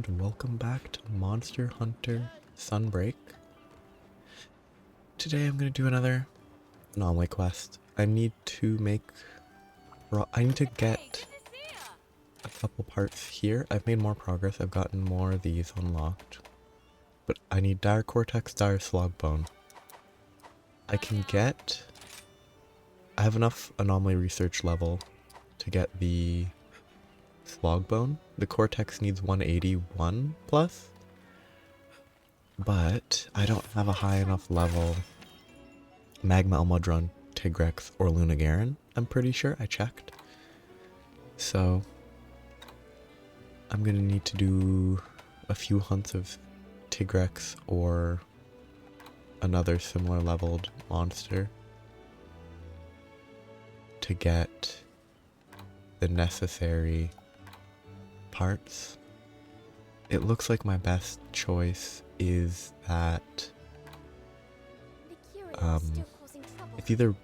and welcome back to Monster Hunter Sunbreak. Today I'm going to do another Anomaly quest. I need to get a couple parts here. I've made more progress, I've gotten more of these unlocked. But I need Dire Cortex, Dire Slogbone. I have enough Anomaly research level to get the Slogbone. The Cortex needs 181 plus, but I don't have a high enough level Magma Elmodron, Tigrex, or Lunagaron. I'm pretty sure, I checked. So I'm gonna need to do a few hunts of Tigrex or another similar leveled monster to get the necessary parts. It looks like my best choice is that it's either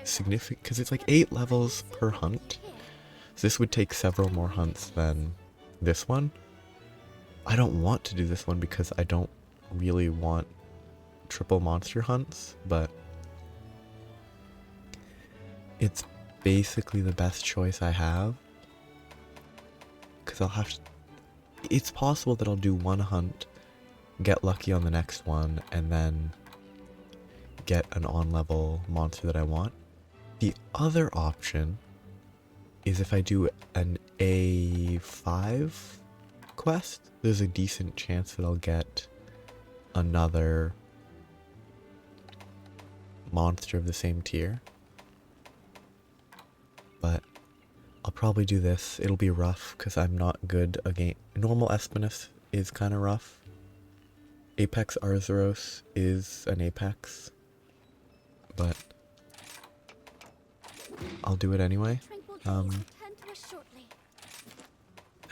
significant because it's like 8 levels per hunt. So this would take several more hunts than this one. I don't want to do this one because I don't really want triple monster hunts, but it's basically the best choice I have. Because it's possible that I'll do one hunt, get lucky on the next one, and then get an on-level monster that I want. The other option is if I do an A5 quest, there's a decent chance that I'll get another monster of the same tier. But I'll probably do this. It'll be rough because I'm not good against normal Espinas is kind of rough. Apex Arzuros is an Apex, but I'll do it anyway. I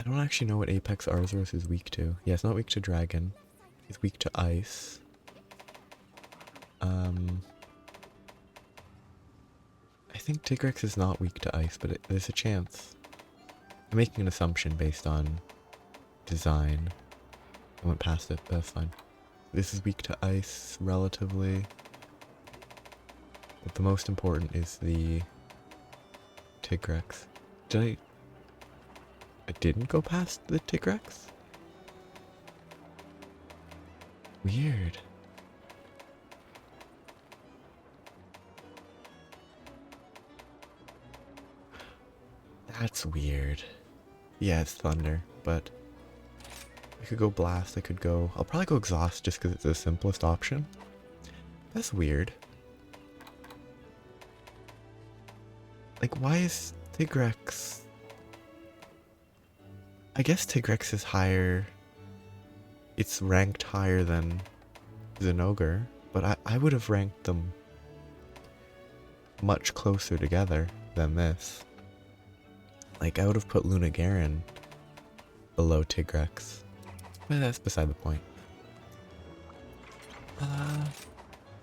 don't actually know what Apex Arzuros is weak to. Yeah, it's not weak to dragon. It's weak to ice. I think Tigrex is not weak to ice, but there's a chance. I'm making an assumption based on design. I went past it, but that's fine. This is weak to ice, relatively. But the most important is the Tigrex. I didn't go past the Tigrex? Weird. That's weird. Yeah, it's thunder, but I could go blast, I'll probably go exhaust just because it's the simplest option. That's weird. Like, why is Tigrex... I guess Tigrex is higher. It's ranked higher than Zinogre, but I would have ranked them much closer together than this. Like, I would have put Lunagaron below Tigrex. But that's beside the point.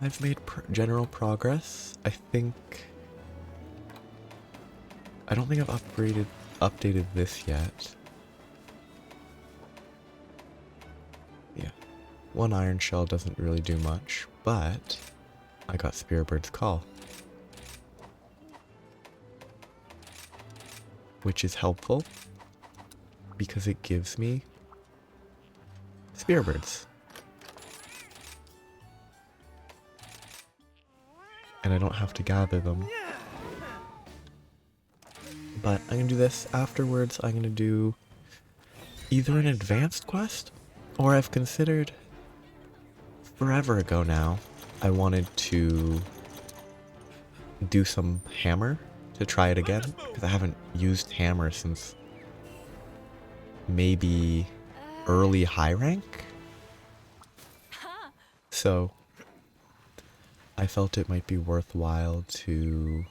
I've made general progress. I don't think I've updated this yet. Yeah. One iron shell doesn't really do much, but I got Spearbird's Call, which is helpful because it gives me Spearbirds. And I don't have to gather them. But I'm gonna do this afterwards. I'm gonna do either an advanced quest, or I've considered forever ago now, I wanted to do some hammer to try it again, because I haven't used hammer since maybe early high rank. So I felt it might be worthwhile to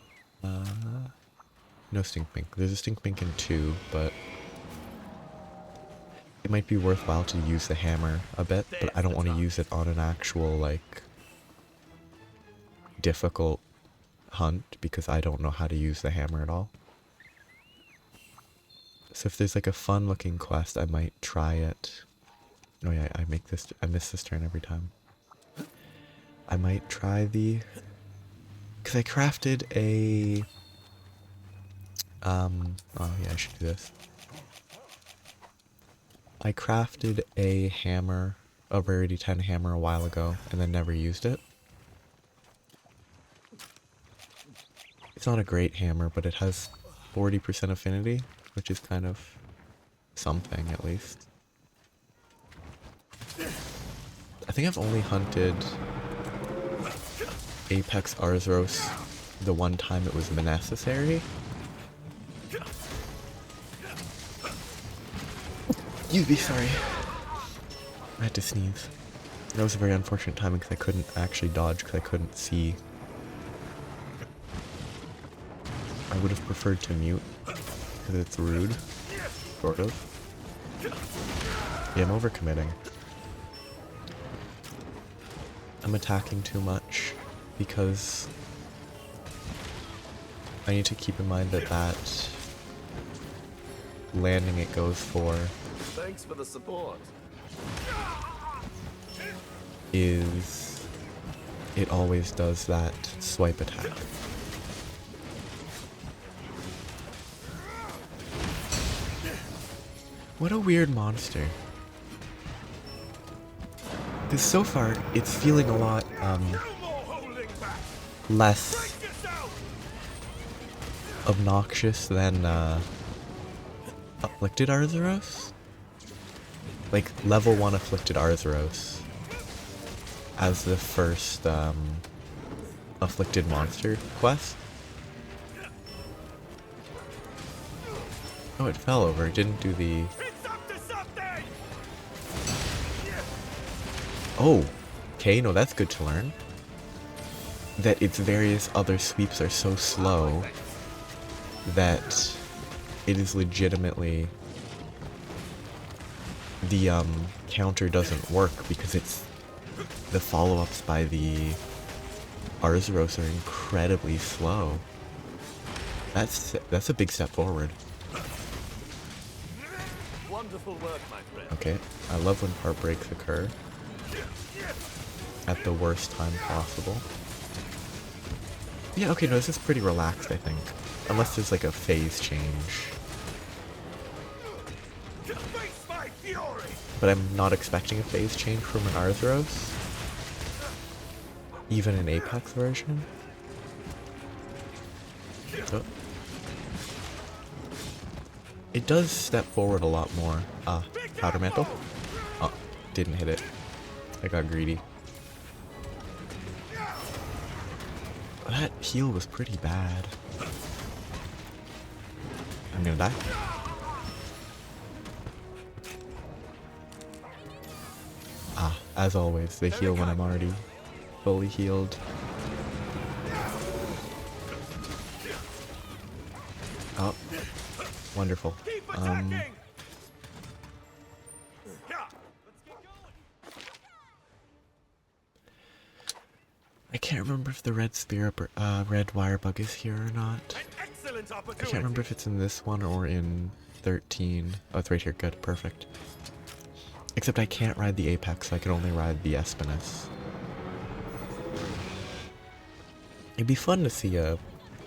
no stink pink. There's a stink pink in 2, but it might be worthwhile to use the hammer a bit, but I don't want to use it on an actual, like, difficult hunt because I don't know how to use the hammer at all. So if there's like a fun looking quest, I might try it Oh yeah, I miss this turn every time. I might try because I crafted a, oh yeah, I should do this. I crafted a hammer, a rarity 10 hammer a while ago, and then never used it. It's not a great hammer, but it has 40% affinity, which is kind of something, at least. I think I've only hunted Apex Arzuros the one time it was necessary. Excuse me, sorry. I had to sneeze. That was a very unfortunate timing because I couldn't actually dodge because I couldn't see. I would have preferred to mute because it's rude. Sort of. Yeah, I'm overcommitting. I'm attacking too much because I need to keep in mind that landing it goes for Thanks for the support. Is it always does that swipe attack. What a weird monster. Because so far, it's feeling a lot, less obnoxious than, Afflicted Arzuros? Like, level 1 Afflicted Arzuros as the first, Afflicted Monster quest. Oh, it fell over. It didn't do the... Oh! Okay, no, that's good to learn. That its various other sweeps are so slow that it is legitimately... The, counter doesn't work because it's... The follow-ups by the Arzuros are incredibly slow. That's a big step forward. Wonderful work, my friend. Okay, I love when heartbreaks occur at the worst time possible. Yeah, okay, no, this is pretty relaxed, I think. Unless there's like a phase change. But I'm not expecting a phase change from an Arzuros. Even an Apex version. Oh. It does step forward a lot more. Powder Mantle? Oh, didn't hit it. I got greedy. That heal was pretty bad. I'm gonna die. As always, they heal when I'm already fully healed. Oh, wonderful. I can't remember if the red spirit, red wire bug is here or not. I can't remember if it's in this one or in 13. Oh, it's right here. Good, perfect. Except I can't ride the Apex, so I can only ride the Espinas. It'd be fun to see a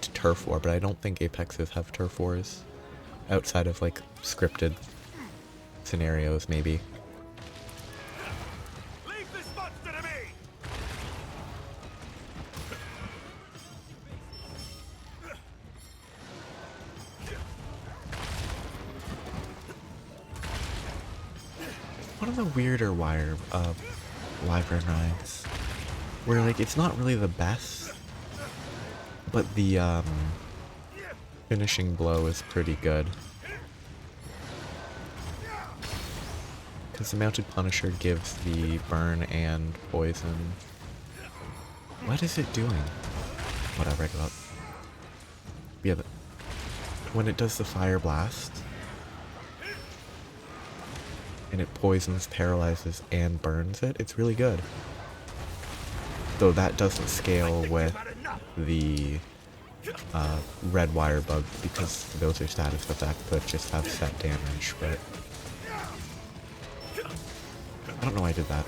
turf war, but I don't think Apexes have turf wars. Outside of, like, scripted scenarios, maybe. Leave this monster to me! One of the weirder wyvern rides, where like it's not really the best, but the finishing blow is pretty good. Because the Mounted Punisher gives the burn and poison. What is it doing? Whatever, I give up. Yeah, when it does the fire blast, and it poisons, paralyzes, and burns it, it's really good. Though that doesn't scale with the red wire bug, because those are status effects that just have set damage, but... I don't know why I did that.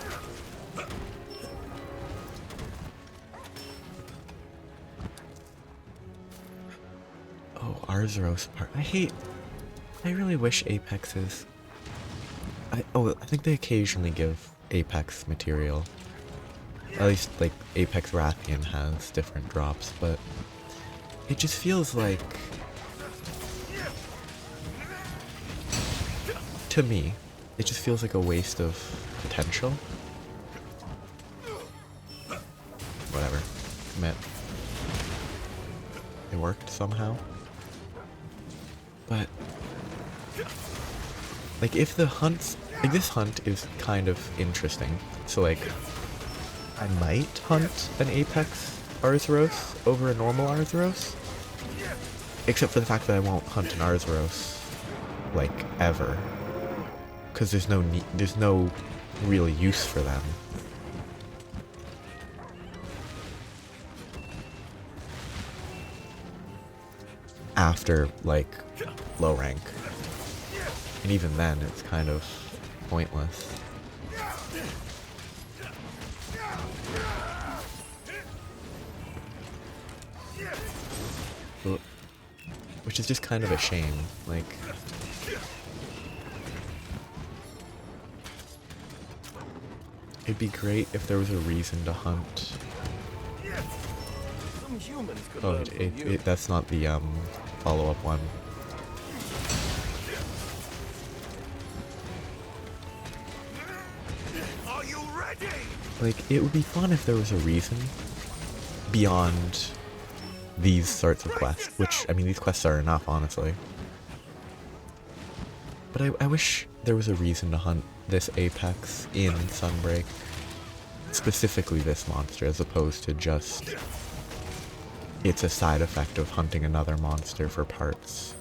Oh, Arzuros part. I really wish Apexes. I think they occasionally give Apex material. At least, like, Apex Rathian has different drops, but it just feels like, to me, it just feels like a waste of potential. Whatever. Commit. It worked somehow. But, like, if the hunts, like, this hunt is kind of interesting. So, like, I might hunt an Apex Arzuros over a normal Arzuros. Except for the fact that I won't hunt an Arzuros, like, ever. Because there's no real use for them. After, like, low rank. And even then, it's kind of pointless. Which is just kind of a shame, like... It'd be great if there was a reason to hunt. Some humans could Oh, learn from you. that's not the, follow-up one. Are you ready? Like, it would be fun if there was a reason beyond these sorts of quests, which, I mean, these quests are enough, honestly. But I wish there was a reason to hunt this Apex in Sunbreak. Specifically this monster, as opposed to just... It's a side effect of hunting another monster for parts.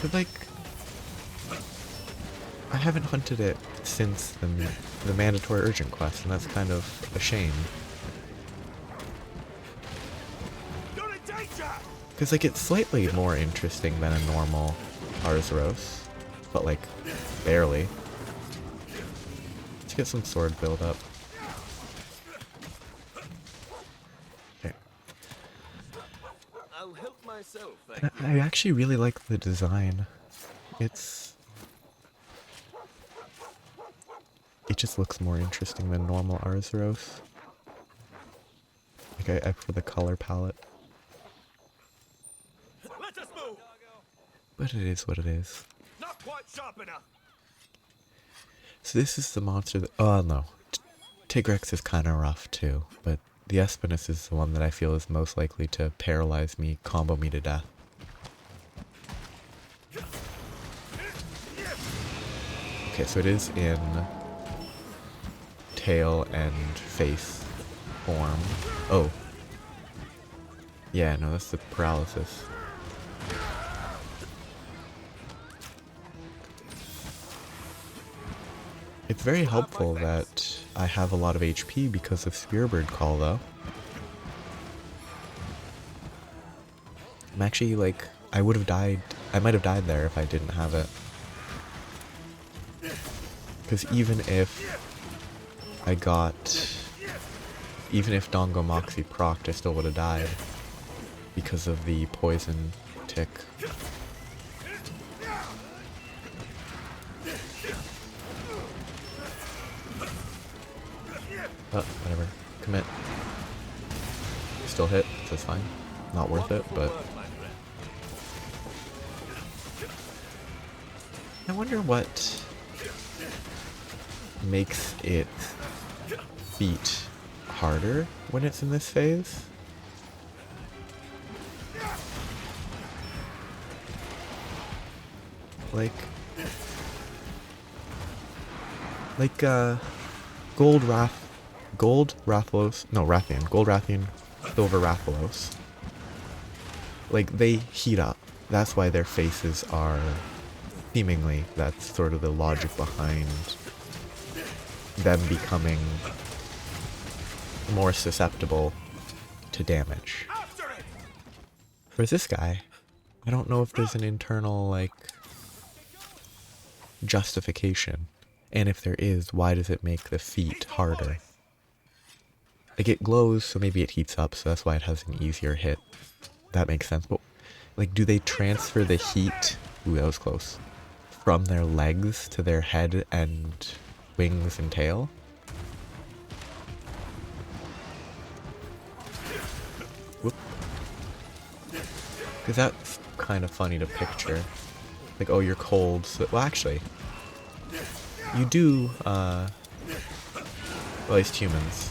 But, like... I haven't hunted it since the mandatory urgent quest, and that's kind of a shame. You're in danger! Because, like, it's slightly more interesting than a normal Arzuros, but, like, barely. Let's get some sword build up. Okay. I'll help myself, And thank you. I actually really like the design. It just looks more interesting than normal Arzuros. Like, I prefer the color palette. Let us move! But it is what it is. Not quite sharp enough! So this is the monster that... Oh, no. Tigrex is kind of rough, too. But the Espinas is the one that I feel is most likely to paralyze me, combo me to death. Okay, so it is in tail and face form. Oh. Yeah, no, that's the paralysis. It's very helpful that I have a lot of HP because of Spearbird Call, though. I'm actually, like, I might have died there if I didn't have it. Because even if Dongo Moxie procced, I still would have died. Because of the poison tick. Whatever. Commit. Still hit, so it's fine. Not worth it, but... I wonder what makes it beat harder when it's in this phase. Like Gold Rathalos, no, Rathian, Gold Rathian, Silver Rathalos. Like, they heat up. That's why their faces are, seemingly, that's sort of the logic behind them becoming more susceptible to damage. Whereas this guy, I don't know if there's an internal, like, justification. And if there is, why does it make the feet harder? Like, it glows, so maybe it heats up, so that's why it has an easier hit. That makes sense. But, like, do they transfer the heat? Ooh, that was close. From their legs to their head and wings and tail? Whoop. Because that's kind of funny to picture. Like, oh, you're cold, so... Well, actually, you do, well, at least humans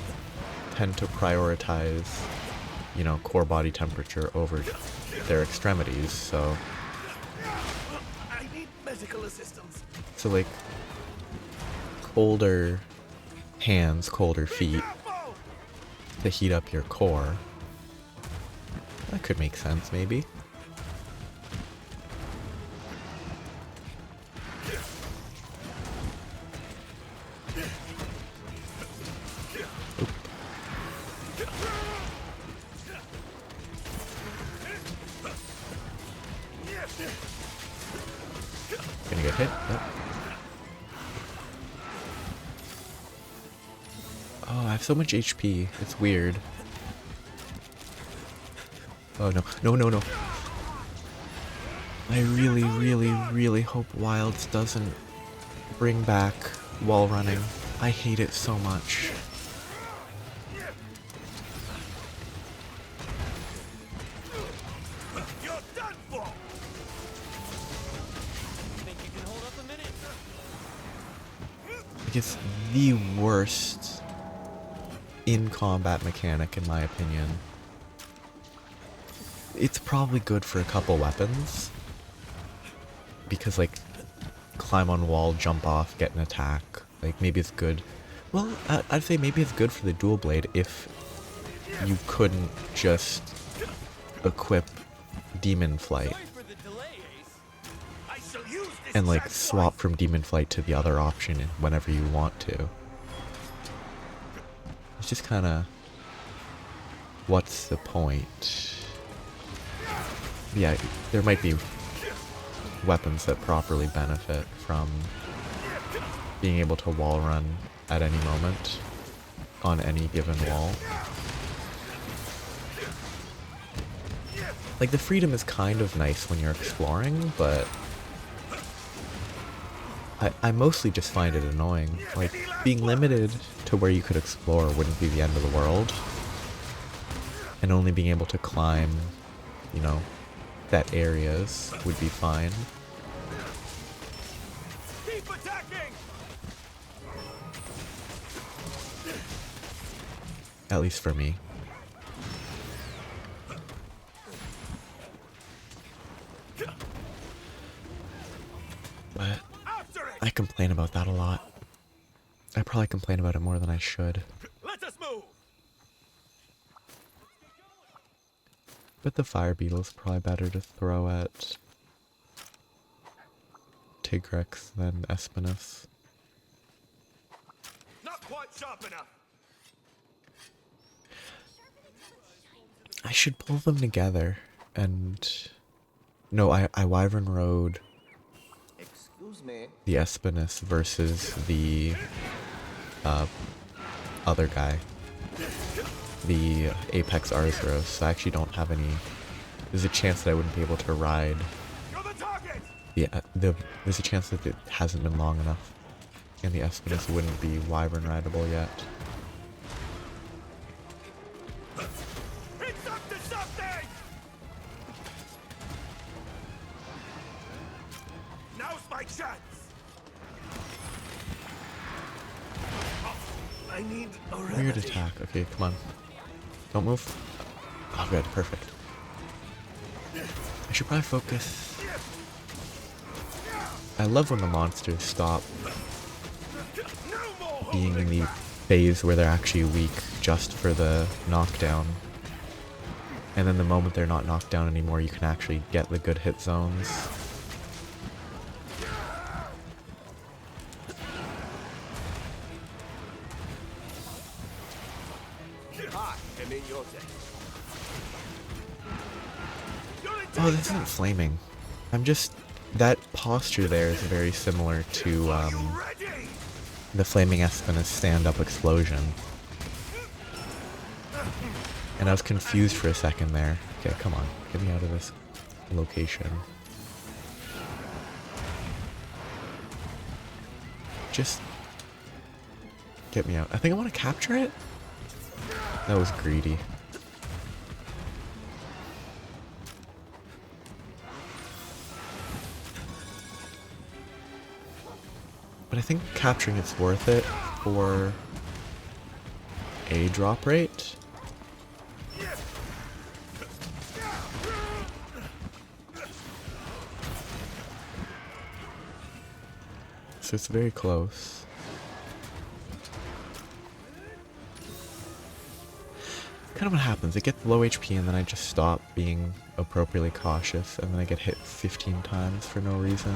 tend to prioritize, you know, core body temperature over their extremities, so... I need medical assistance. So, like, colder hands, colder feet to heat up your core. That could make sense, maybe. Oop. Gonna get hit? Yep. Oh, I have so much HP. It's weird. Oh no. No, no, no. I really, really, really hope Wilds doesn't bring back wall running. I hate it so much. You're done for. Think you can hold up a minute? Like, it's the worst in-combat mechanic, in my opinion. It's probably good for a couple weapons. Because, like, climb on wall, jump off, get an attack. Like, maybe it's good. Well, I'd say maybe it's good for the dual blade if you couldn't just equip Demon Flight Sorry for the delay, Ace. I shall use this and, like, chance swap from Demon Flight to the other option whenever you want to. It's just kind of... What's the point? Yeah, there might be weapons that properly benefit from being able to wall run at any moment on any given wall. Like, the freedom is kind of nice when you're exploring, but I mostly just find it annoying. Like, being limited to where you could explore wouldn't be the end of the world, and only being able to climb, you know, set areas would be fine. Keep attacking. At least for me. But After it. I complain about that a lot. I probably complain about it more than I should. Let us move. But the fire beetle's probably better to throw at Tigrex than Espinas. Not quite sharp enough. I should pull them together and... No, I Wyvern Road Excuse me. the Espinas versus the other guy. The Apex Arzuros. I actually don't have any... There's a chance that I wouldn't be able to ride. You're the target. Yeah, there's a chance that it hasn't been long enough. And the Espinas wouldn't be Wyvern rideable yet. It's up to something. Now's my chance. Oh, I need a Weird remedy. attack. Okay, come on. Don't move. Oh, good. Perfect. I should probably focus. I love when the monsters stop No more being in holding the back. phase where they're actually weak just for the knockdown. And then the moment they're not knocked down anymore, you can actually get the good hit zones. I am in your debt. You're in Oh, this isn't flaming. I'm just... That posture there is very similar to Ready? the flaming Espinas stand-up explosion. And I was confused for a second there. Okay, come on. Get me out of this location. Just... get me out. I think I want to capture it? That was greedy. But I think capturing it's worth it for a drop rate. So it's very close. Kind of what happens. I get low HP and then I just stop being appropriately cautious and then I get hit 15 times for no reason.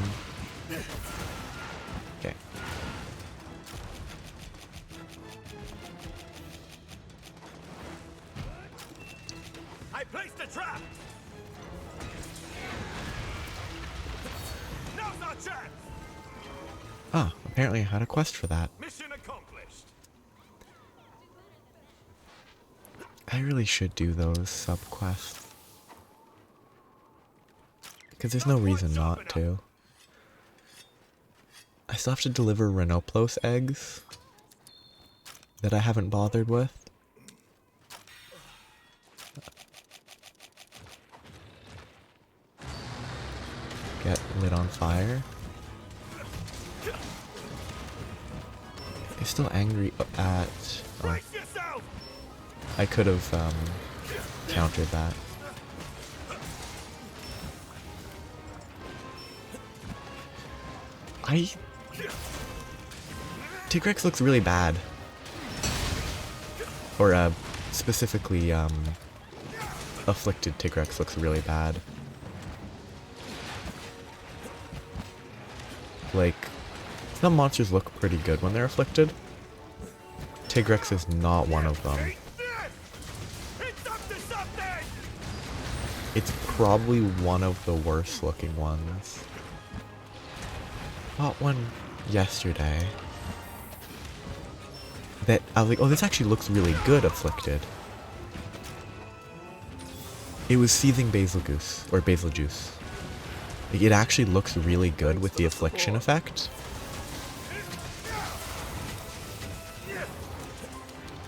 Okay. I placed a trap. Now's our chance. Ah, apparently I had a quest for that. Mission accomplished. I really should do those sub-quests. Because there's no reason not to. I still have to deliver Renoplos eggs that I haven't bothered with. Get lit on fire. I'm still angry at... Oh, Brace yourself. I could have countered that. Tigrex looks really bad. Or specifically afflicted Tigrex looks really bad. Like, some monsters look pretty good when they're afflicted. Tigrex is not one of them. It's up to something. It's probably one of the worst looking ones. Bought one yesterday that I was like, oh, this actually looks really good afflicted. It was seething basil goose, or basil juice. Like, it actually looks really good with the affliction effect.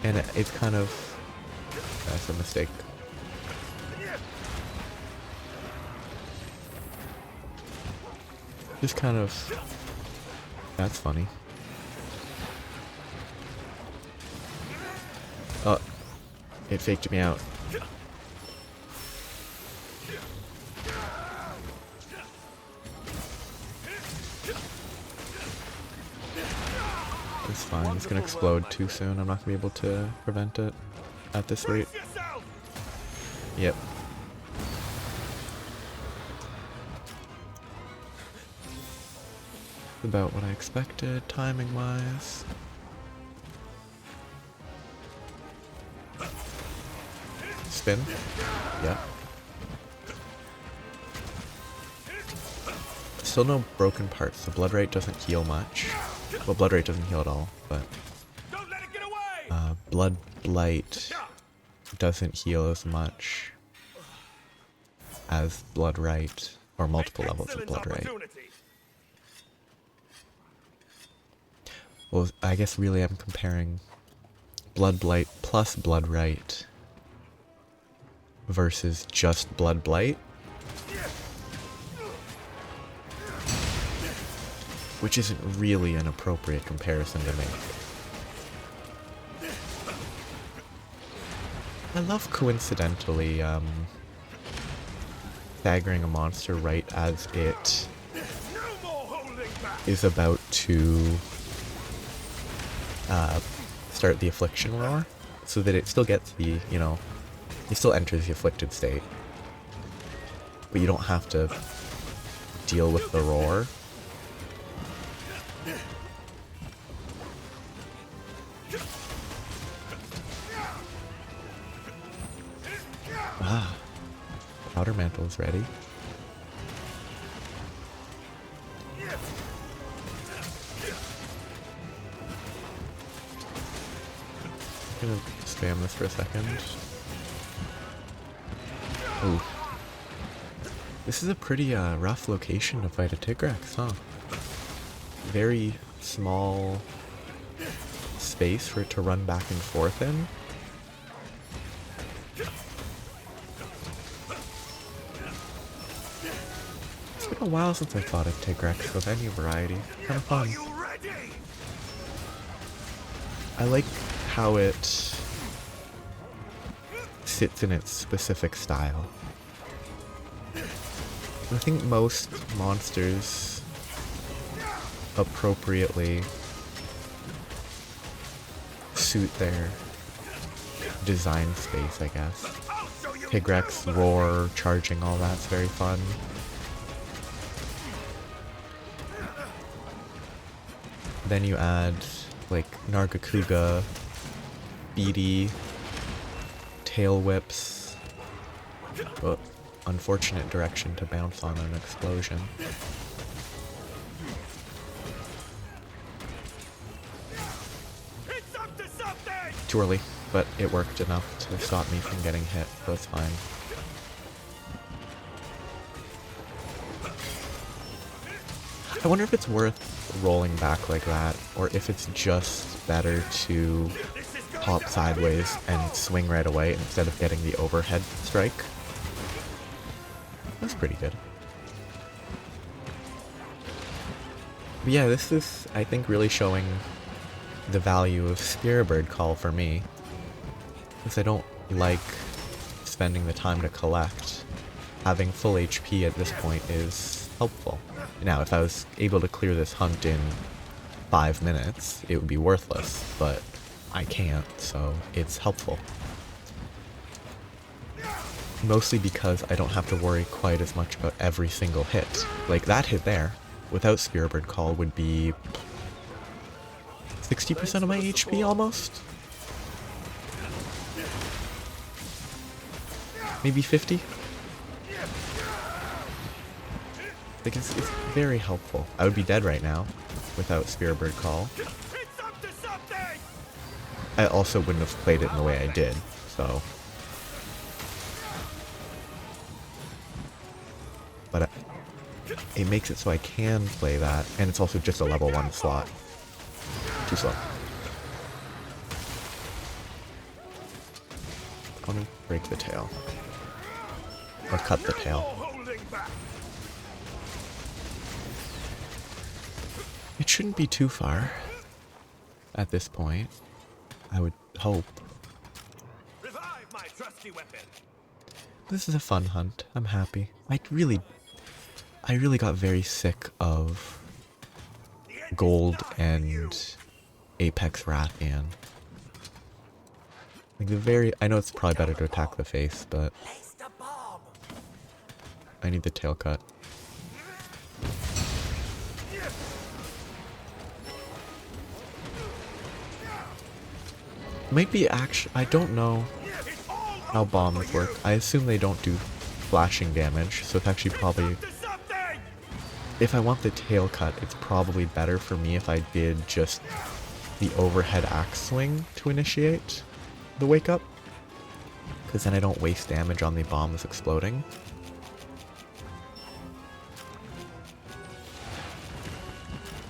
And it's kind of... that's a mistake. Just kind of... that's funny. Oh, it faked me out. It's fine, it's gonna explode too soon. I'm not gonna be able to prevent it at this rate. Brace yourself. Yep. About what I expected, timing-wise. Spin. Yep. Still no broken parts. The blood rate doesn't heal much. Well, blood rate doesn't heal at all, but Don't let it get away. blood blight doesn't heal as much as blood right, or multiple levels of blood right. Well, I guess really I'm comparing blood blight plus blood right versus just blood blight, which isn't really an appropriate comparison to make. I love coincidentally staggering a monster right as it is about to start the affliction roar, so that it still gets the, you know, it still enters the afflicted state, but you don't have to deal with the roar. Powder Mantle is ready. I'm gonna spam this for a second. Ooh. This is a pretty rough location to fight a Tigrex, huh? Very small space for it to run back and forth in. It's been a while since I fought a Tigrex of any variety. Kind of fun. I like how it sits in its specific style. I think most monsters appropriately suit their design space, I guess. Tigrex, roar, charging, all that's very fun. Then you add like Nargacuga, Beady, tail whips. Oh, unfortunate direction to bounce on an explosion. Too early, but it worked enough to stop me from getting hit, so it's fine. I wonder if it's worth rolling back like that, or if it's just better to hop sideways and swing right away instead of getting the overhead strike. That's pretty good. But yeah, this is, I think, really showing the value of Spearbird Call for me, because I don't like spending the time to collect. Having full HP at this point is helpful. Now, if I was able to clear this hunt in 5 minutes, it would be worthless, but I can't, so it's helpful. Mostly because I don't have to worry quite as much about every single hit. Like, that hit there, without Spearbird Call, would be 60% of my HP almost? Maybe 50? Like, it's very helpful. I would be dead right now without Spearbird Call. I also wouldn't have played it in the way I did, so... But it makes it so I can play that, and it's also just a level 1 slot. Too slow. I want to break the tail. Or cut the tail. It shouldn't be too far at this point, I would hope. Revive my trusty weapon. This is a fun hunt. I'm happy. I really got very sick of Gold and Apex Rathian. Like I know it's probably better to attack the face, but I need the tail cut. Might be I don't know how bombs work. I assume they don't do flashing damage, so it's actually probably... If I want the tail cut, it's probably better for me if I did just the overhead axe swing to initiate the wake up, because then I don't waste damage on the bombs exploding.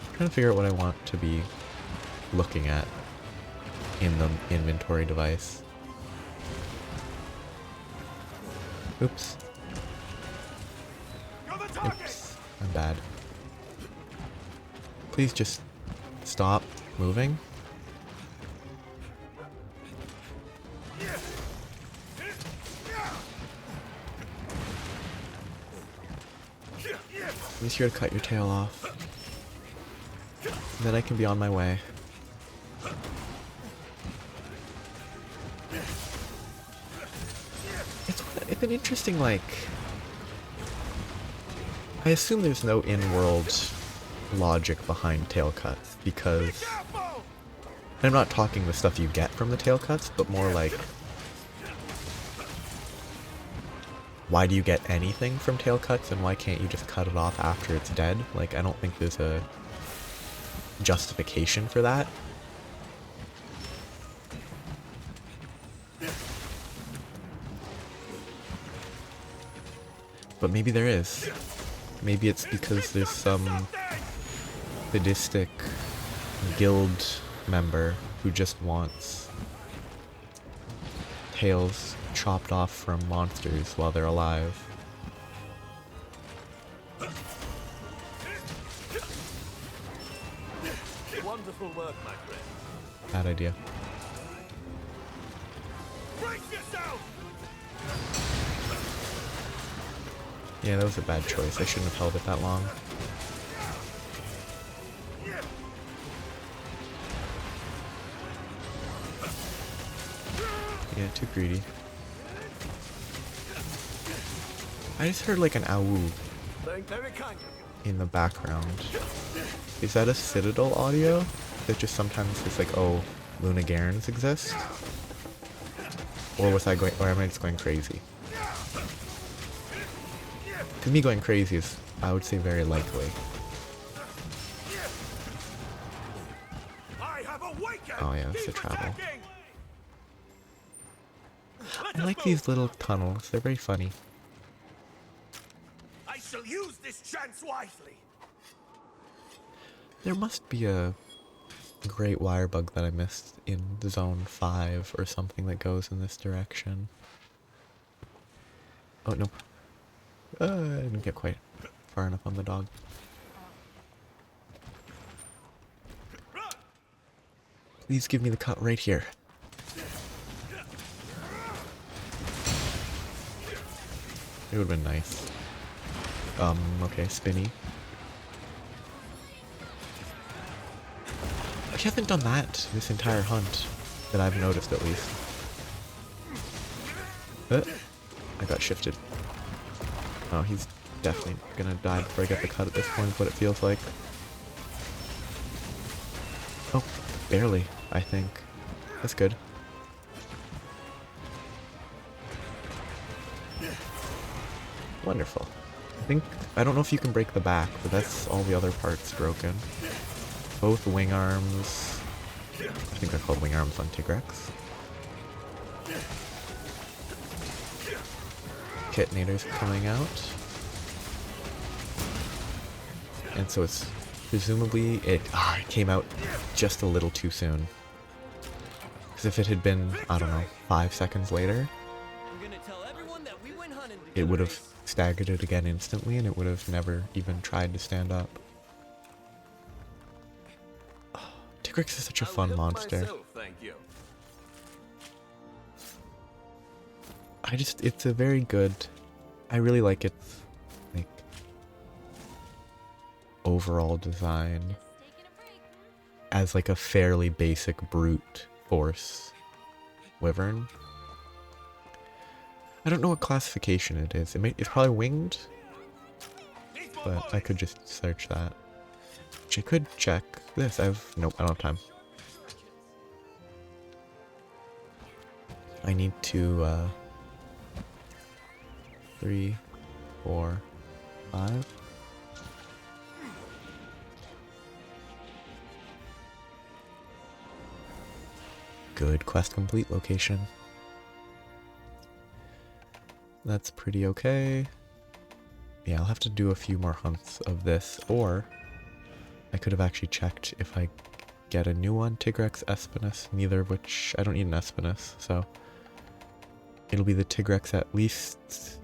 I'm trying to figure out what I want to be looking at in the inventory device. Oops. Oops. I'm bad. Please just stop moving. I'm just here to cut your tail off. Then I can be on my way. It's an interesting, like... I assume there's no in-world logic behind tail cuts, because... I'm not talking the stuff you get from the tail cuts, but more like... why do you get anything from tail cuts and why can't you just cut it off after it's dead? Like, I don't think there's a justification for that. But maybe there is. Maybe it's because there's some sadistic guild member who just wants tails chopped off from monsters while they're alive. Wonderful work, my friend. Bad idea. Brace yourself! Yeah, that was a bad choice. I shouldn't have held it that long. Yeah, too greedy. I just heard like an ow Very kind of you. in the background. Is that a Citadel audio? That just sometimes it's like, oh, Luna Garens exist? Or was I going, or am I just going crazy? Because me going crazy is, I would say, very likely. I have awakened. Oh yeah, it's the Keep travel. attacking. Let I us like move. these little tunnels, they're very funny. I shall use this chance wisely. There must be a great wire bug that I missed in zone 5 or something that goes in this direction. Oh no. I didn't get quite far enough on the dog. Please give me the cut right here. It would have been nice. Okay, spinny. I haven't done that this entire hunt, that I've noticed at least. I got shifted. Oh, he's definitely gonna die before I get the cut at this point, what it feels like. Oh, barely, I think. That's good. Wonderful. I don't know if you can break the back, but that's all the other parts broken. Both wing arms. I think they're called wing arms on Tigrex. Kitinators coming out. And so it's presumably it came out just a little too soon. Because if it had been, I don't know, 5 seconds later, I'm gonna tell everyone that we went hunting it would have together. staggered it again instantly and it would have never even tried to stand up. Tigrex is such a fun monster. Myself, thank you. It's a very good, I really like its, like, overall design as like a fairly basic brute force wyvern. I don't know what classification it is. It's probably winged, but I could just search that. Which I could check this. Nope, I don't have time. I need to, 3, 4, 5. Good quest complete location. That's pretty okay. Yeah, I'll have to do a few more hunts of this, or I could have actually checked if I get a new one. Tigrex, Espinas, neither of which, I don't need an Espinas, so it'll be the Tigrex at least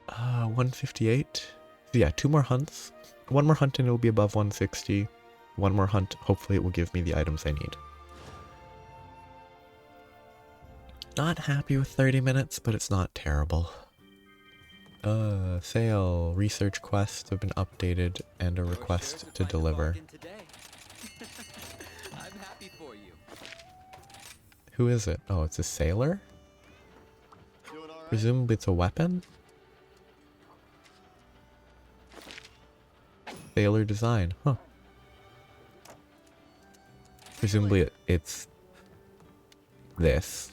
158. So yeah, 2 more hunts. 1 more hunt and it'll be above 160. 1 more hunt, hopefully it will give me the items I need. Not happy with 30 minutes, but it's not terrible. Sale. Research quests have been updated and a request to deliver. I'm happy for you. Who is it? Oh, it's a sailor? Presumably it's a weapon? Sailor design, huh. Presumably it's this.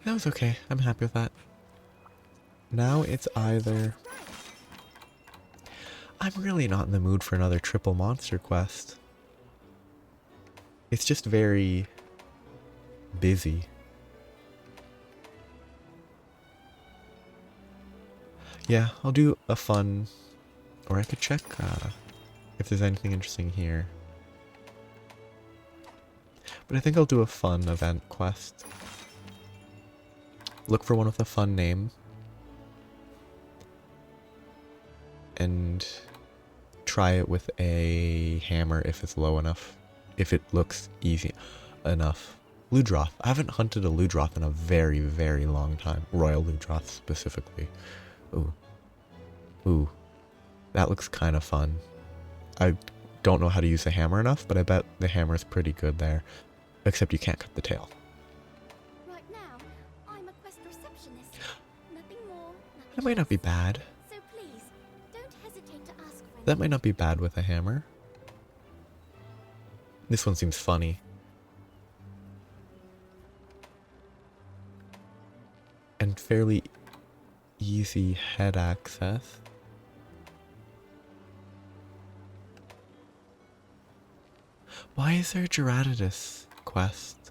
That was okay. I'm happy with that. Now it's either... I'm really not in the mood for another triple monster quest. It's just very busy. Yeah, I'll do a fun... Or I could check if there's anything interesting here. But I think I'll do a fun event quest. Look for one with a fun name. And try it with a hammer if it's low enough. If it looks easy enough. Ludroth. I haven't hunted a Ludroth in a very, very long time. Royal Ludroth specifically. Ooh. Ooh. That looks kind of fun. I don't know how to use the hammer enough, but I bet the hammer is pretty good there. Except you can't cut the tail. Right now, I'm a quest receptionist. Nothing more, nothing That might not be less. bad. So please, don't hesitate to ask for That might not be bad with a hammer. This one seems funny. And fairly easy head access. Why is there a Jyuratodus quest?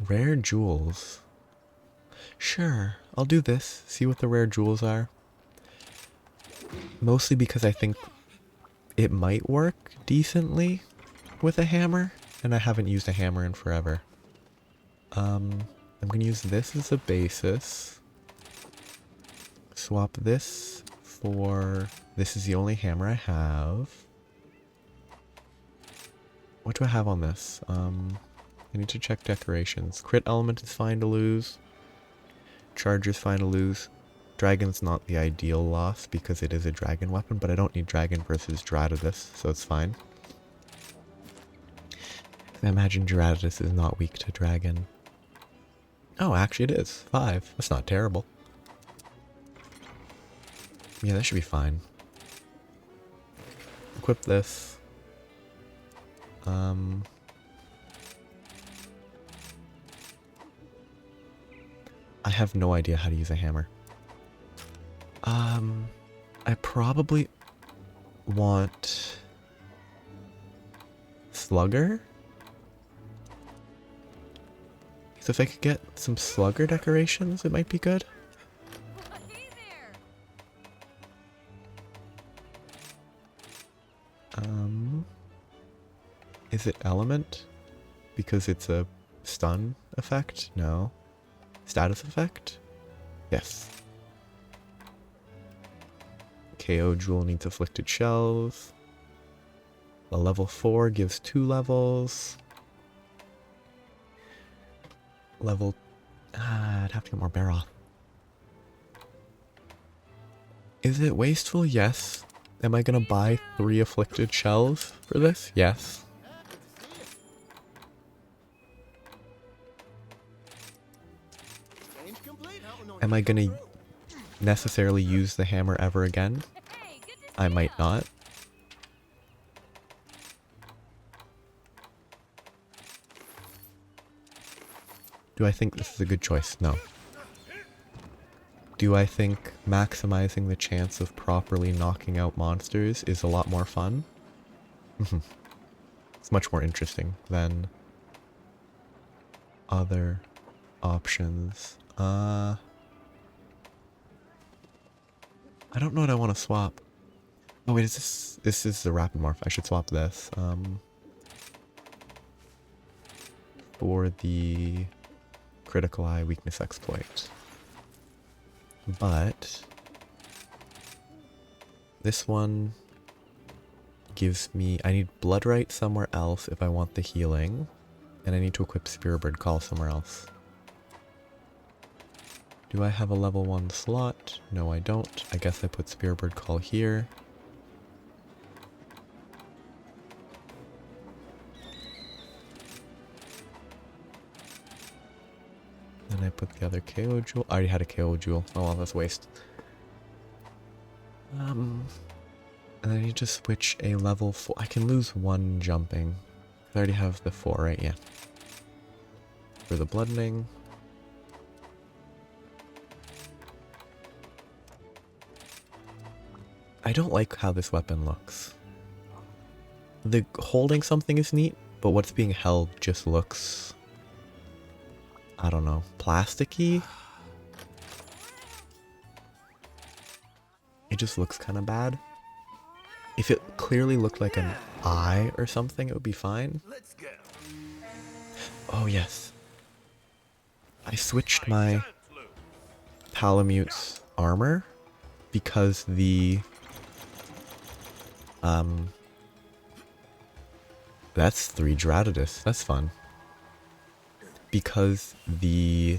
Rare jewels. Sure, I'll do this. See what the rare jewels are. Mostly because I think it might work decently with a hammer, and I haven't used a hammer in forever. I'm gonna use this as a basis. Swap this for... This is the only hammer I have. What do I have on this? I need to check decorations. Crit element is fine to lose. Charger's fine to lose. Dragon's not the ideal loss because it is a dragon weapon, but I don't need dragon versus Jyuratodus, so it's fine. I imagine Jyuratodus is not weak to dragon. Oh, actually it is. 5. That's not terrible. Yeah, that should be fine. Equip this. I have no idea how to use a hammer. I probably want Slugger? So if I could get some Slugger decorations, it might be good. Hey there. Is it element? Because it's a stun effect? No. Status effect? Yes. KO jewel needs afflicted shells. A level 4 gives 2 levels. Level... I'd have to get more Baroth. Is it wasteful? Yes. Am I gonna buy 3 afflicted shells for this? Yes. Am I gonna necessarily use the hammer ever again? Hey, good to see I might you. not. Do I think this is a good choice? No. Do I think maximizing the chance of properly knocking out monsters is a lot more fun? It's much more interesting than other options. I don't know what I want to swap. Oh wait, this is the rapid morph. I should swap this. For the critical eye weakness exploit. But this one gives me... I need Bloodright somewhere else if I want the healing. And I need to equip Spearbird Call somewhere else. Do I have a level 1 slot? No, I don't. I guess I put Spearbird Call here. Then I put the other KO jewel. I already had a KO jewel. Oh well, that's waste. And then I need to switch a level 4. I can lose 1 jumping. I already have the 4, right? Yeah. For the bludgeoning. I don't like how this weapon looks. The holding something is neat, but what's being held just looks, I don't know, plasticky? It just looks kind of bad. If it clearly looked like an eye or something, it would be fine. Let's go. Oh yes. I switched my Palamute's armor because the that's 3 Jyuratodus. That's fun. Because the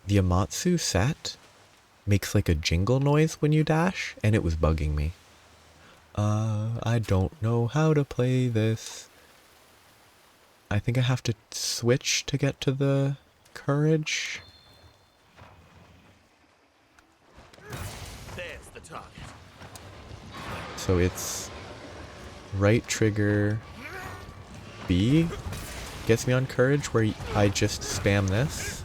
Amatsu set makes like a jingle noise when you dash, and it was bugging me. I don't know how to play this. I think I have to switch to get to the courage. There's the target. So it's right trigger B gets me on courage, where I just spam this.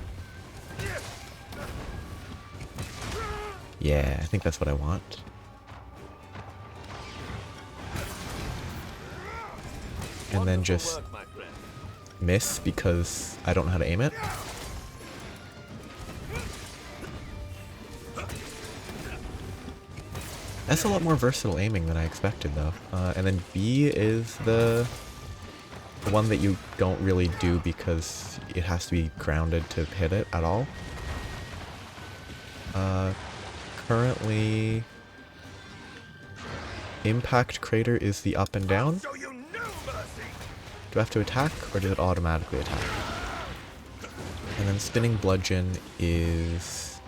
Yeah, I think that's what I want. And then just Work, my friend. miss because I don't know how to aim it. That's a lot more versatile aiming than I expected, though. And then B is the one that you don't really do because it has to be grounded to hit it at all. Currently, Impact Crater is the up and down. Show you no mercy. Do I have to attack, or does it automatically attack? And then Spinning Bludgeon is...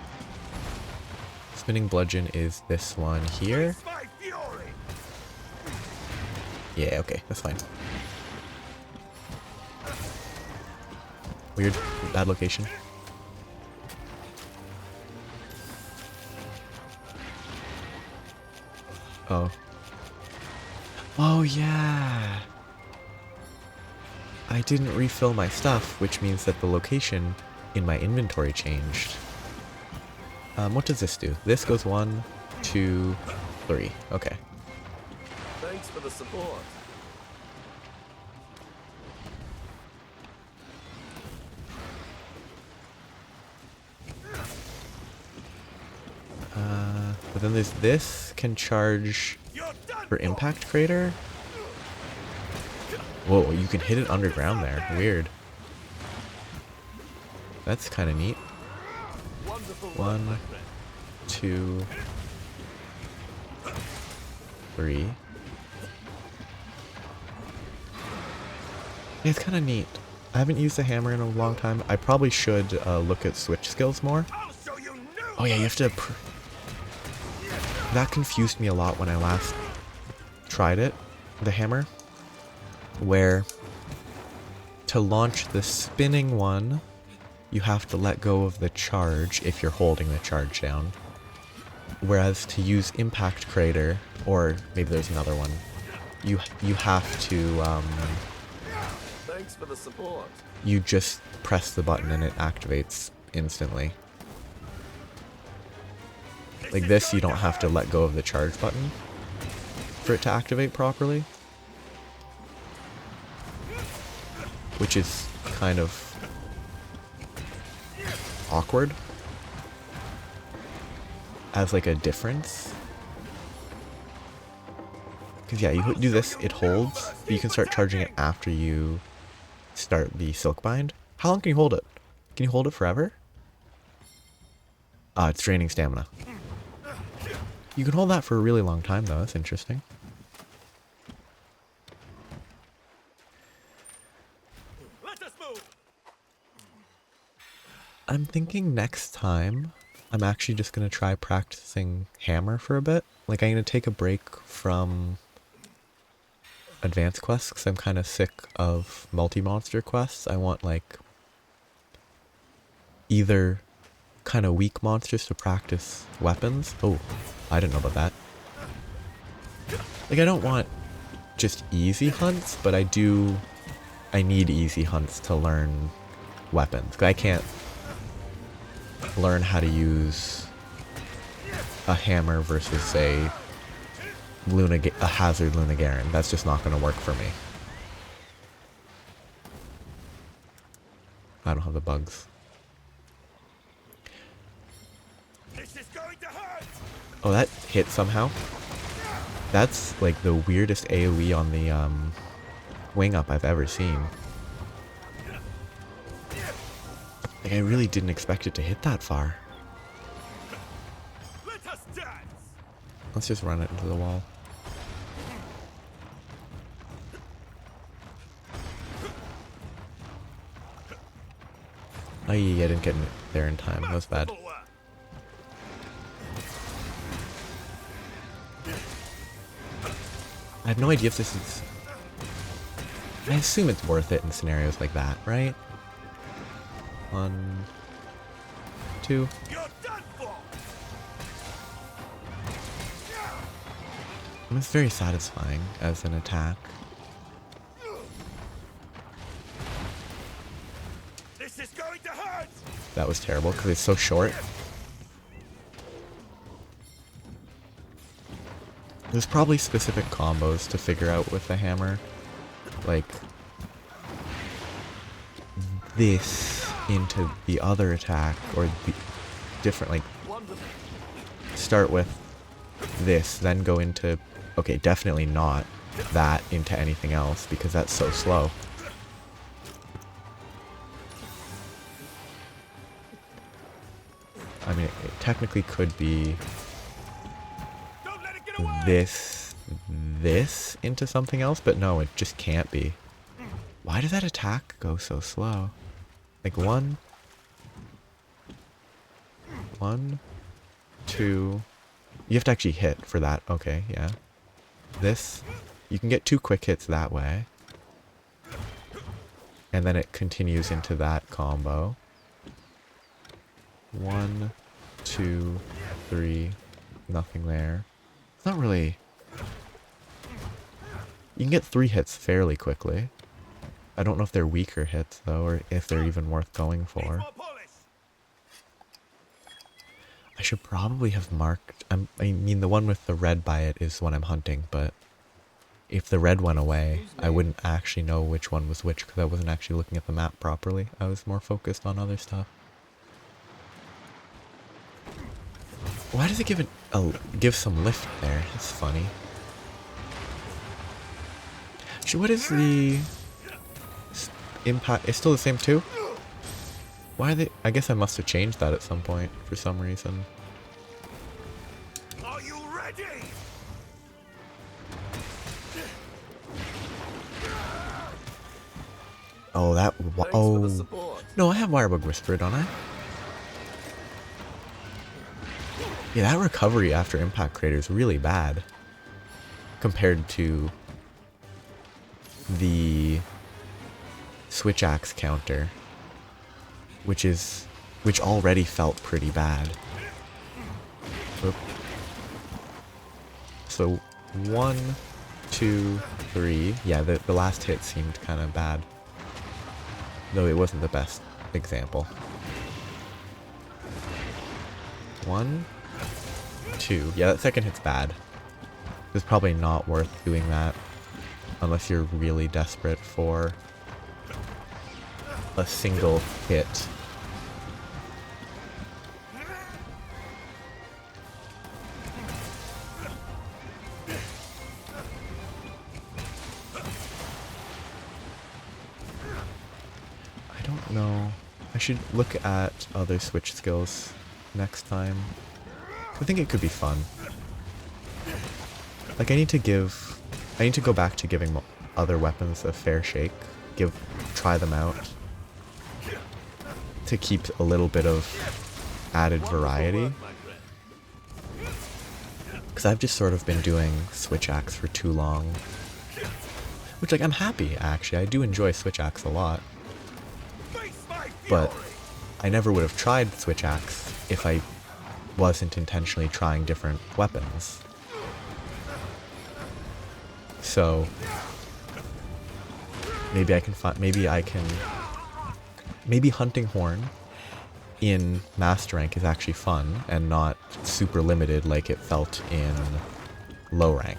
Spinning Bludgeon is this one here. Face my fury. Yeah, okay, that's fine. Weird, bad location. Oh. Oh yeah! I didn't refill my stuff, which means that the location in my inventory changed. What does this do? This goes 1, 2, 3. Okay. Thanks for the support. But then there's this, can charge You're done for Impact Crater. Whoa, you can hit it underground there. Weird. That's kind of neat. Wonderful work, 1, my friend. 2, 3. Yeah, it's kind of neat. I haven't used the hammer in a long time. I probably should look at switch skills more. I'll show you no Oh yeah, you have to... That confused me a lot when I last tried it, the hammer. Where to launch the spinning one, you have to let go of the charge if you're holding the charge down. Whereas to use Impact Crater, or maybe there's another one, you have to, Thanks for the support. you just press the button and it activates instantly. Like this, you don't have to let go of the charge button for it to activate properly. Which is kind of awkward as like a difference. Because yeah, you do this, it holds, but you can start charging it after you start the silk bind. How long can you hold it? Can you hold it forever? Ah, it's draining stamina. You can hold that for a really long time though, that's interesting. Let us move. I'm thinking next time, I'm actually just going to try practicing hammer for a bit. Like, I'm going to take a break from advanced quests because I'm kind of sick of multi-monster quests. I want, like, either kind of weak monsters to practice weapons. Oh, I didn't know about that. Like, I don't want just easy hunts, but I need easy hunts to learn weapons. I can't learn how to use a hammer versus, say, a Hazard Lunagarin. That's just not going to work for me. I don't have the bugs. This is going to hurt. Oh, that hit somehow. That's like the weirdest AoE on the wing up I've ever seen. Like, I really didn't expect it to hit that far. Let us dance. Let's just run it into the wall. Oh yeah, I didn't get there in time. That was bad. I have no idea if this is... I assume it's worth it in scenarios like that, right? 1, 2. You're done for. And it's very satisfying as an attack. This is going to hurt. That was terrible because it's so short. There's probably specific combos to figure out with the hammer. Like this into the other attack, or the different, like, Wonderful. start with this, then go into, okay, definitely not that into anything else because that's so slow. I mean, it technically could be Don't let it get away. this into something else, but no, it just can't be. Why does that attack go so slow? Like 1, 2. You have to actually hit for that. Okay, yeah. This, you can get 2 quick hits that way. And then it continues into that combo. 1, 2, 3. Nothing there. It's not really... You can get 3 hits fairly quickly. I don't know if they're weaker hits, though, or if they're even worth going for. More polish. I should probably have marked... I mean, the one with the red by it is when I'm hunting, but if the red went away, I wouldn't actually know which one was which, because I wasn't actually looking at the map properly. I was more focused on other stuff. Why does it give some lift there? That's funny. Actually, what is the impact? It's still the same too? Why are they... I guess I must have changed that at some point for some reason. Are you ready? Oh, that... Thanks for the Oh... support. No, I have Wirebug Whisper, don't I? Yeah, that recovery after Impact Crater is really bad. Compared to the Switch Axe counter. Which already felt pretty bad. Oop. So 1, 2, 3. Yeah, the last hit seemed kind of bad. Though it wasn't the best example. 1, 2. Yeah, that second hit's bad. It's probably not worth doing that unless you're really desperate for a single hit. I don't know. I should look at other Switch skills next time. I think it could be fun. Like, I need to go back to giving other weapons a fair shake. Try them out. To keep a little bit of added variety. Because I've just sort of been doing Switch Axe for too long. Which, like, I'm happy, actually. I do enjoy Switch Axe a lot. Face my But fury. I never would have tried Switch Axe if I wasn't intentionally trying different weapons. So maybe I can find, maybe hunting horn in master rank is actually fun and not super limited like it felt in low rank.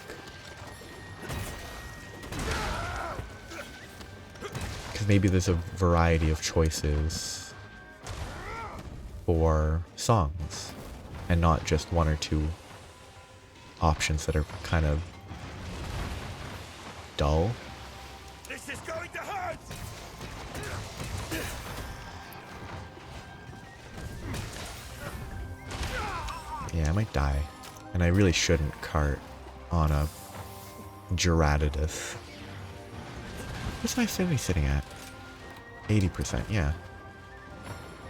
Because maybe there's a variety of choices for songs and not just one or two options that are kind of dull. This is going to hurt! Yeah, I might die. And I really shouldn't cart on a Jyuratodus. What's my affinity sitting at? 80%, yeah.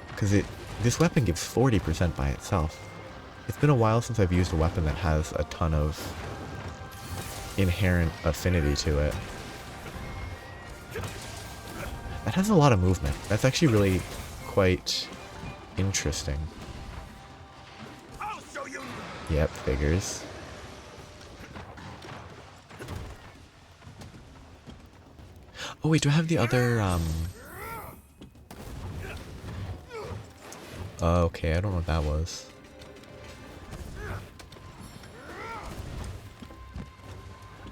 Because this weapon gives 40% by itself. It's been a while since I've used a weapon that has a ton of inherent affinity to it. That has a lot of movement. That's actually really quite interesting. I'll show you! Yep, figures. Oh wait, do I have the other, okay, I don't know what that was.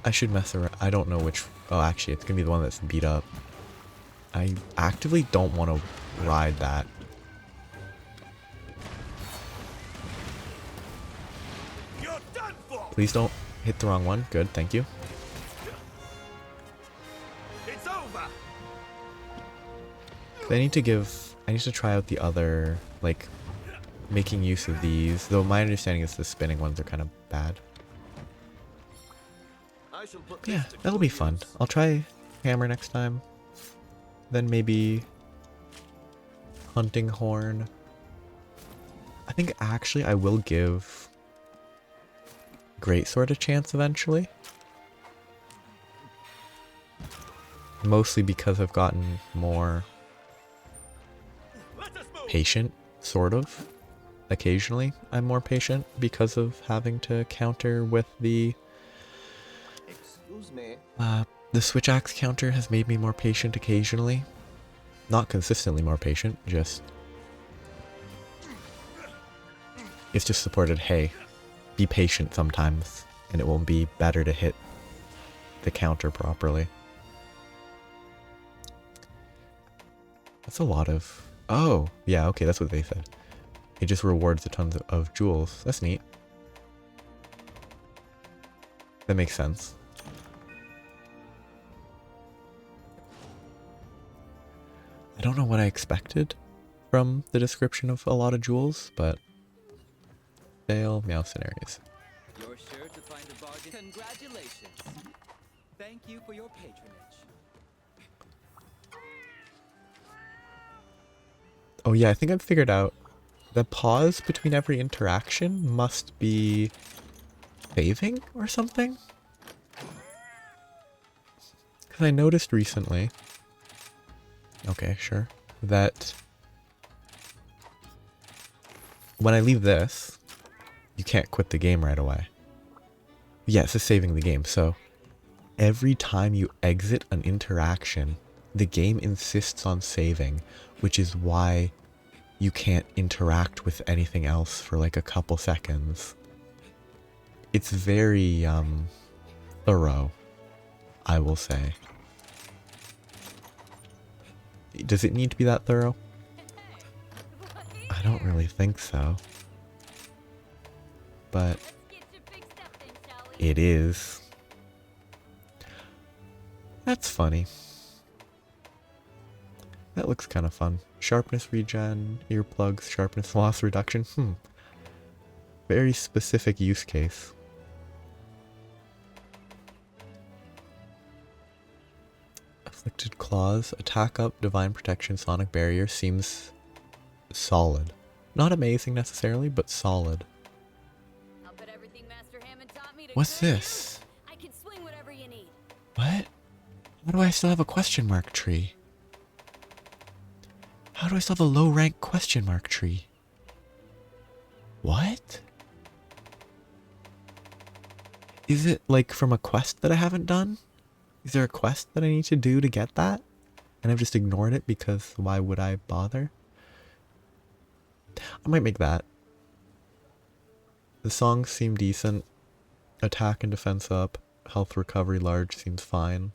I should mess around. I don't know which, oh actually, it's gonna be the one that's beat up. I actively don't want to ride that. You're done for! Please don't hit the wrong one. Good, thank you. It's over! I need to try out the other, like, making use of these. Though my understanding is the spinning ones are kind of bad. I shall put Yeah, this to that'll good be fun. use. I'll try hammer next time. Then maybe hunting horn. I think actually I will give greatsword a chance eventually. Mostly because I've gotten more Let us move! patient, sort of. Occasionally I'm more patient because of having to counter with the Excuse me. the switch axe counter has made me more patient occasionally. Not consistently more patient, just it's just supported, hey, be patient sometimes and it will be better to hit the counter properly. That's a lot of, oh yeah, okay, that's what they said. It just rewards a ton of jewels. That's neat. That makes sense. I don't know what I expected from the description of a lot of jewels, but fail meow scenarios. You're sure to find a bargain. Congratulations. Thank you for your patronage. Oh yeah, I think I've figured out the pause between every interaction must be saving or something? Because I noticed recently, okay, sure, that when I leave this, you can't quit the game right away. Yes, it's saving the game, so every time you exit an interaction, the game insists on saving, which is why you can't interact with anything else for like a couple seconds. It's very thorough, I will say. Does it need to be that thorough? I don't really think so. But it is. That's funny. That looks kind of fun. Sharpness regen, earplugs, sharpness loss reduction. Very specific use case. Afflicted claws, attack up, divine protection, sonic barrier seems solid. Not amazing necessarily, but solid. I'll put everything Master Hammond taught me to What's good this? use. I can swing whatever you need. What? How do I still have a question mark tree? How do I still have a low rank question mark tree? What? Is it like from a quest that I haven't done? Is there a quest that I need to do to get that? And I've just ignored it because why would I bother? I might make that. The songs seem decent. Attack and defense up. Health recovery large seems fine.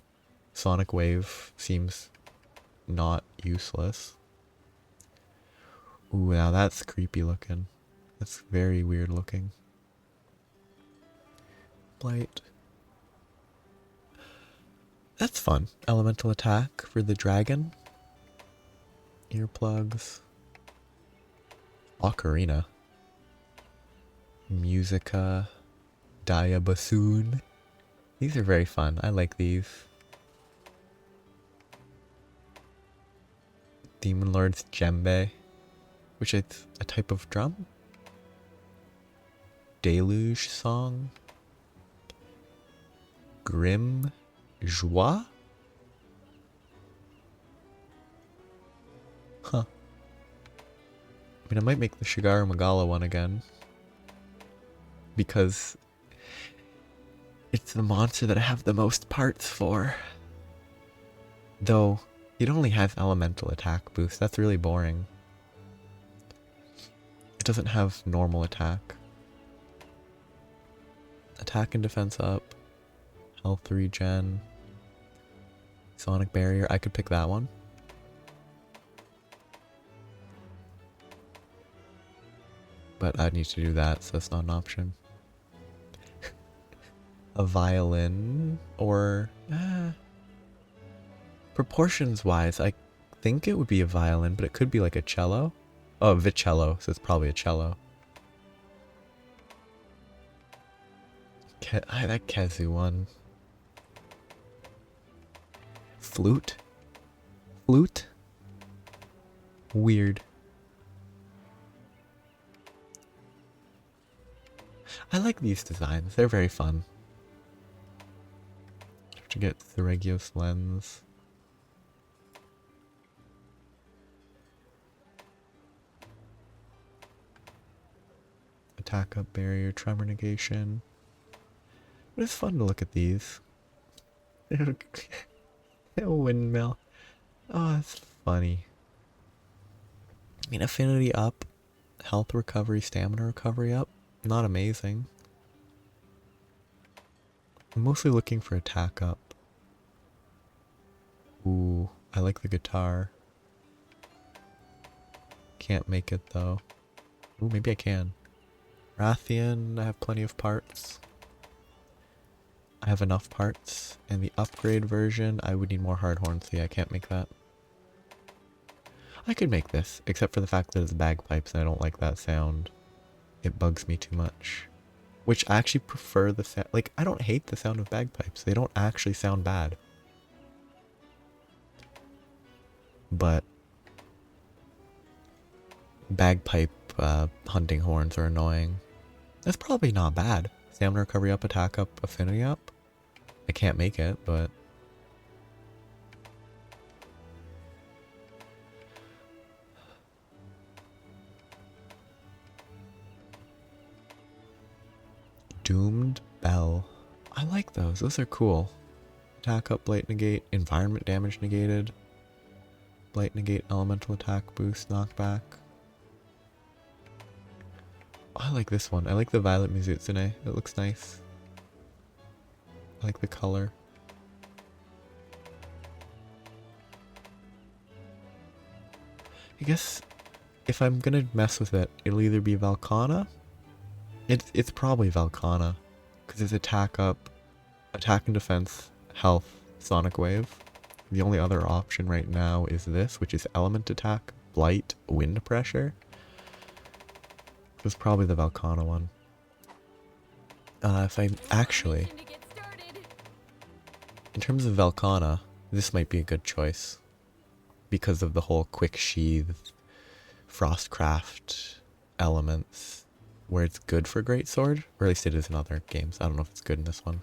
Sonic wave seems not useless. Ooh, now that's creepy looking. That's very weird looking. Blight. That's fun. Elemental attack for the dragon. Earplugs. Ocarina. Musica. Dia bassoon. These are very fun. I like these. Demon Lord's djembe, which is a type of drum. Deluge song. Grim Joie? Huh. I mean, I might make the Shigaru Magala one again. Because it's the monster that I have the most parts for. Though, it only has elemental attack boost. That's really boring. It doesn't have normal attack. Attack and defense up. Health regen. Sonic barrier. I could pick that one. But I'd need to do that, so it's not an option. A violin or proportions wise, I think it would be a violin, but it could be like a cello. Oh, a vicello, so it's probably a cello. That Kezu one. Flute? Flute? Weird. I like these designs, they're very fun. Have to get the Regios lens. Attack up barrier, tremor negation. But it's fun to look at these. A windmill. Oh, that's funny. I mean, affinity up, health recovery, stamina recovery up. Not amazing. I'm mostly looking for attack up. Ooh, I like the guitar. Can't make it though. Ooh, maybe I can. Rathian, I have plenty of parts. I have enough parts. And the upgrade version, I would need more hard horns. So yeah, I can't make that. I could make this, except for the fact that it's bagpipes and I don't like that sound. It bugs me too much. Which I actually prefer the sound. Like, I don't hate the sound of bagpipes. They don't actually sound bad. But bagpipe hunting horns are annoying. That's probably not bad. Stamina recovery up, attack up, affinity up. I can't make it, but... Doomed Bell. I like those. Those are cool. Attack up, blight negate, environment damage negated. Blight negate, elemental attack boost, knockback. Oh, I like this one. I like the Violet Mizutsune. It looks nice. I like the color. I guess if I'm gonna mess with it, it'll either be Valkana. It's probably Valkana, because it's attack up, attack and defense, health, sonic wave. The only other option right now is this, which is element attack, blight, wind pressure. It's probably the Valkana one. If I actually, in terms of Valkana, this might be a good choice because of the whole quick sheath, frostcraft elements. Where it's good for greatsword, or at least it is in other games. I don't know if it's good in this one.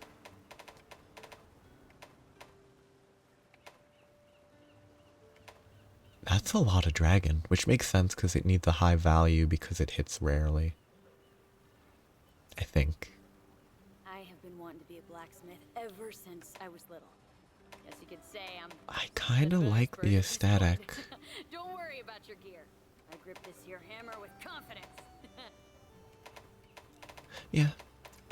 That's a lot of dragon, which makes sense because it needs a high value because it hits rarely. I think. I have been wanting to be a blacksmith ever since I was little. Guess you could say I'm I kind of an like expert the at this point. aesthetic. Don't worry about your gear. I grip this here hammer with confidence. Yeah,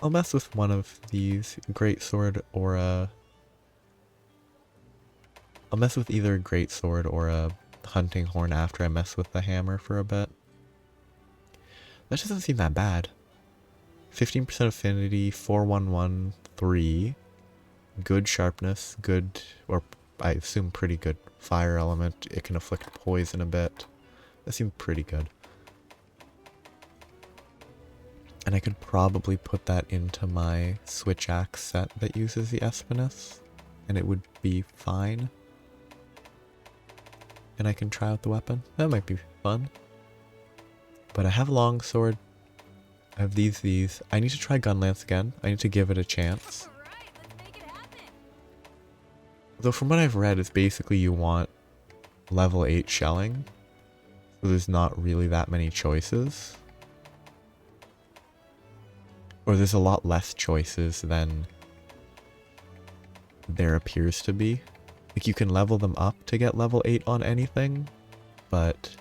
I'll mess with one of these, greatsword or a... I'll mess with either a greatsword or a hunting horn after I mess with the hammer for a bit. That doesn't seem that bad. 15% affinity, 4113, good sharpness, good, or I assume pretty good fire element. It can afflict poison a bit. That seemed pretty good. And I could probably put that into my switch axe set that uses the Espinas, and it would be fine. And I can try out the weapon. That might be fun. But I have longsword. I have these. I need to try gunlance again. I need to give it a chance. All right, let's make it happen. Though from what I've read, it's basically you want level 8 shelling. So there's not really that many choices. Or there's a lot less choices than there appears to be. Like you can level them up to get level 8 on anything, but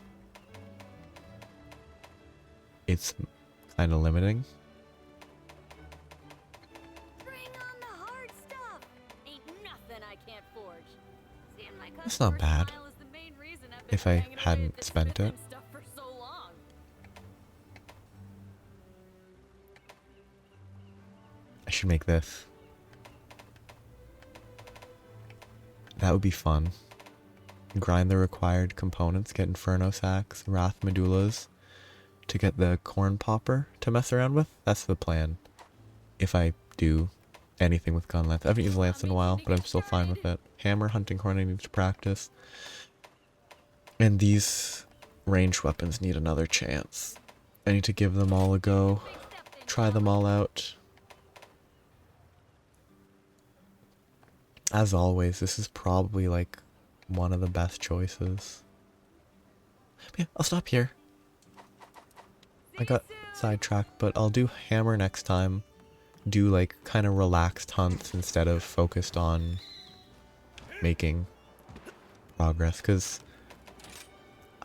it's kind of limiting. Bring on the hard stuff. Ain't nothing I can't forge. Seeing my That's not customers bad. smile is the main reason I've been If I banging away hadn't at this spent it. stuff for so long. I should make this. That would be fun. Grind the required components, get Inferno Sacks, Wrath Medullas, to get the Corn Popper to mess around with. That's the plan. If I do anything with gun lance. I haven't used lance in a while, but I'm still fine with it. Hammer, hunting horn, I need to practice. And these ranged weapons need another chance. I need to give them all a go. Try them all out. As always, this is probably like one of the best choices. Yeah, I'll stop here. I got sidetracked, but I'll do hammer next time. Do like kind of relaxed hunts instead of focused on making progress, because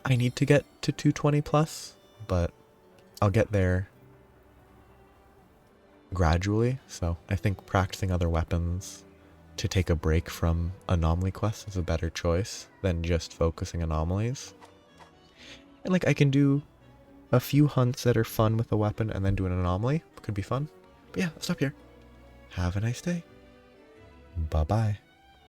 I need to get to 220 plus, but I'll get there gradually. So I think practicing other weapons to take a break from anomaly quests is a better choice than just focusing anomalies. And like I can do a few hunts that are fun with a weapon and then do an anomaly. Could be fun. But yeah, I'll stop here. Have a nice day. Bye bye.